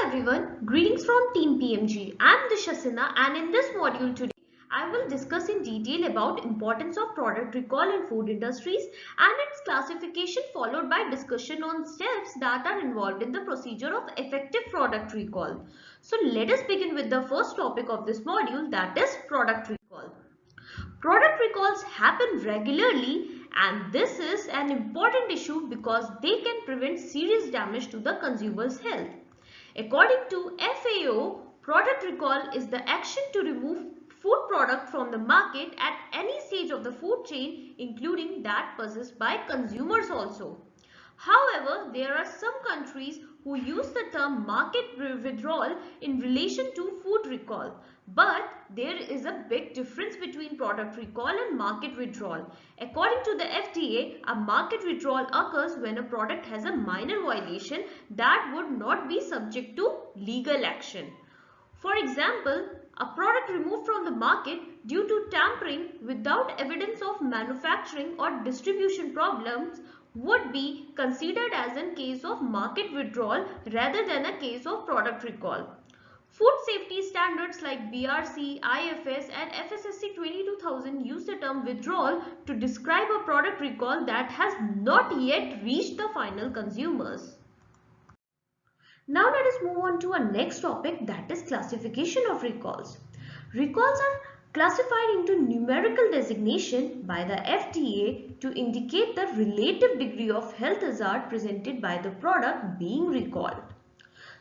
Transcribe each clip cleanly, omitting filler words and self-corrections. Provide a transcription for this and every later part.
everyone, greetings from Team PMG. I am Disha Sinha and in this module today I will discuss in detail about importance of product recall in food industries and its classification, followed by discussion on steps that are involved in the procedure of effective product recall. So let us begin with the first topic of this module, that is product recall. Product recalls happen regularly and this is an important issue because they can prevent serious damage to the consumer's health. According to FAO, product recall is the action to remove food product from the market at any stage of the food chain, including that possessed by consumers also. However, there are some countries who use the term market withdrawal in relation to food recall. But there is a big difference between product recall and market withdrawal. According to the FDA, a market withdrawal occurs when a product has a minor violation that would not be subject to legal action. For example, a product removed from the market due to tampering without evidence of manufacturing or distribution problems would be considered as a case of market withdrawal rather than a case of product recall. Food safety standards like BRC, IFS and FSSC 22000 use the term withdrawal to describe a product recall that has not yet reached the final consumers. Now let us move on to our next topic, that is classification of recalls. Recalls are classified into numerical designation by the FDA to indicate the relative degree of health hazard presented by the product being recalled.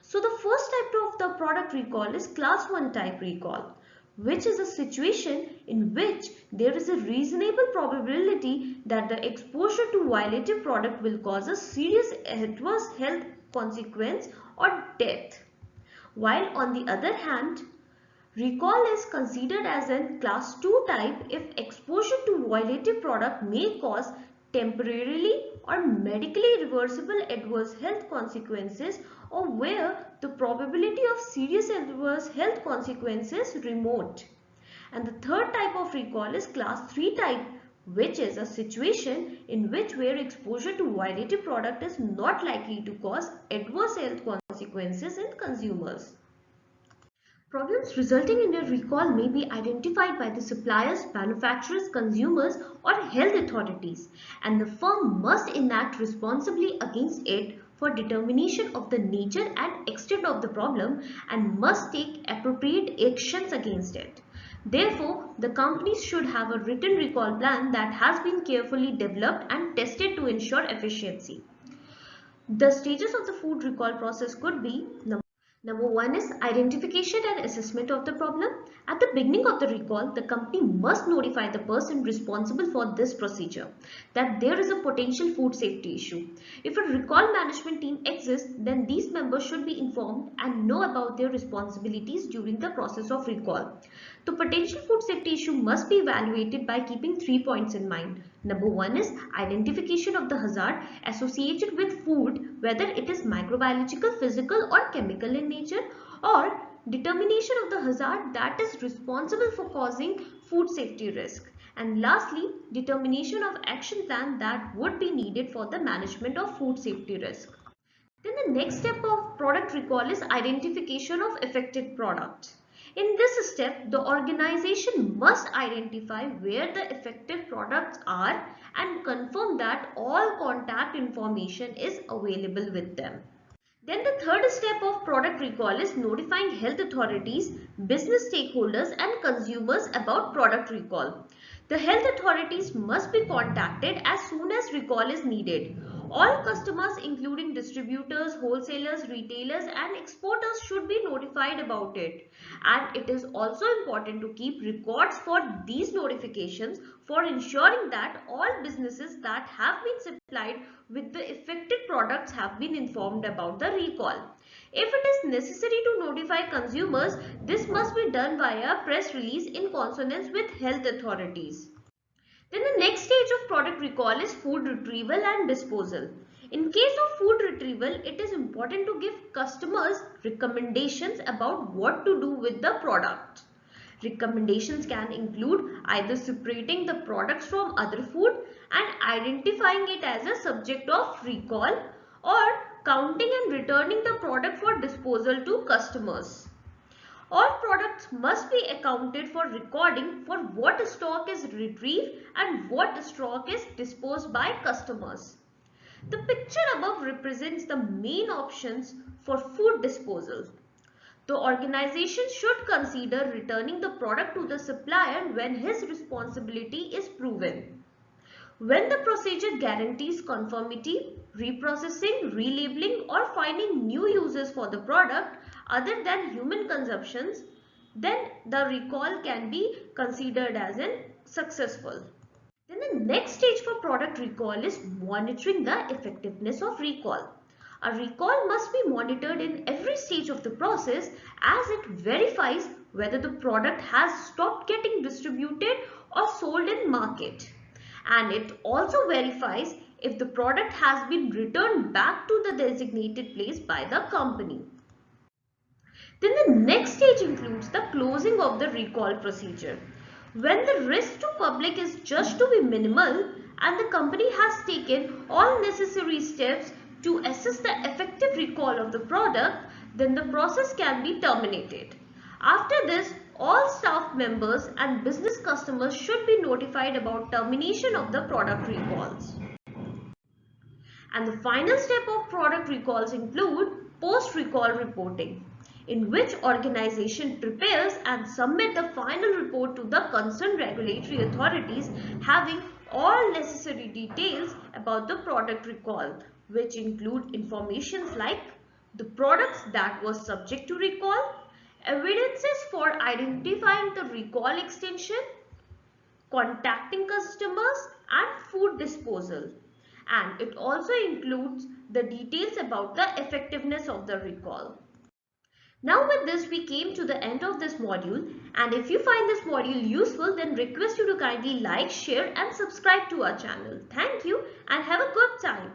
So the first type of the product recall is class 1 type recall, which is a situation in which there is a reasonable probability that the exposure to violative product will cause a serious adverse health consequence or death. While on the other hand, recall is considered as a class 2 type if exposure to violative product may cause temporarily or medically reversible adverse health consequences or where the probability of serious adverse health consequences is remote. And the third type of recall is class 3 type, which is a situation in which where exposure to violative product is not likely to cause adverse health consequences in consumers. Problems resulting in a recall may be identified by the suppliers, manufacturers, consumers or health authorities, and the firm must enact responsibly against it for determination of the nature and extent of the problem and must take appropriate actions against it. Therefore, the companies should have a written recall plan that has been carefully developed and tested to ensure efficiency. The stages of the food recall process could be Number 1 is identification and assessment of the problem. At the beginning of the recall, the company must notify the person responsible for this procedure that there is a potential food safety issue. If a recall management team exists, then these members should be informed and know about their responsibilities during the process of recall. The potential food safety issue must be evaluated by keeping 3 points in mind. Number 1 is identification of the hazard associated with food, whether it is microbiological, physical or chemical in nature, or determination of the hazard that is responsible for causing food safety risk. And lastly, determination of action plan that would be needed for the management of food safety risk. Then the next step of product recall is identification of affected product. In this step, the organization must identify where the affected products are and confirm that all contact information is available with them. Then the third step of product recall is notifying health authorities, business stakeholders and consumers about product recall. The health authorities must be contacted as soon as recall is needed. All customers including distributors, wholesalers, retailers and exporters should be notified about it. And it is also important to keep records for these notifications for ensuring that all businesses that have been supplied with the affected products have been informed about the recall. If it is necessary to notify consumers, this must be done via press release in consonance with health authorities. Then the next stage of product recall is food retrieval and disposal. In case of food retrieval, it is important to give customers recommendations about what to do with the product. Recommendations can include either separating the products from other food and identifying it as a subject of recall or counting and returning the product for disposal to customers. All products must be accounted for, recording for what stock is retrieved and what stock is disposed by customers. The picture above represents the main options for food disposal. The organization should consider returning the product to the supplier when his responsibility is proven. When the procedure guarantees conformity, reprocessing, relabeling or finding new uses for the product other than human consumptions, then the recall can be considered as successful. Then the next stage for product recall is monitoring the effectiveness of recall. A recall must be monitored in every stage of the process as it verifies whether the product has stopped getting distributed or sold in market. And it also verifies if the product has been returned back to the designated place by the company. Then the next stage includes the closing of the recall procedure. When the risk to public is judged to be minimal and the company has taken all necessary steps to assess the effective recall of the product, then the process can be terminated. After this, all staff members and business customers should be notified about termination of the product recalls. And the final step of product recalls include post-recall reporting, in which organization prepares and submit the final report to the concerned regulatory authorities having all necessary details about the product recall, which include informations like the products that were subject to recall, evidences for identifying the recall extension, contacting customers and food disposal. And it also includes the details about the effectiveness of the recall. Now with this we came to the end of this module, and if you find this module useful, then request you to kindly like, share and subscribe to our channel. Thank you and have a good time.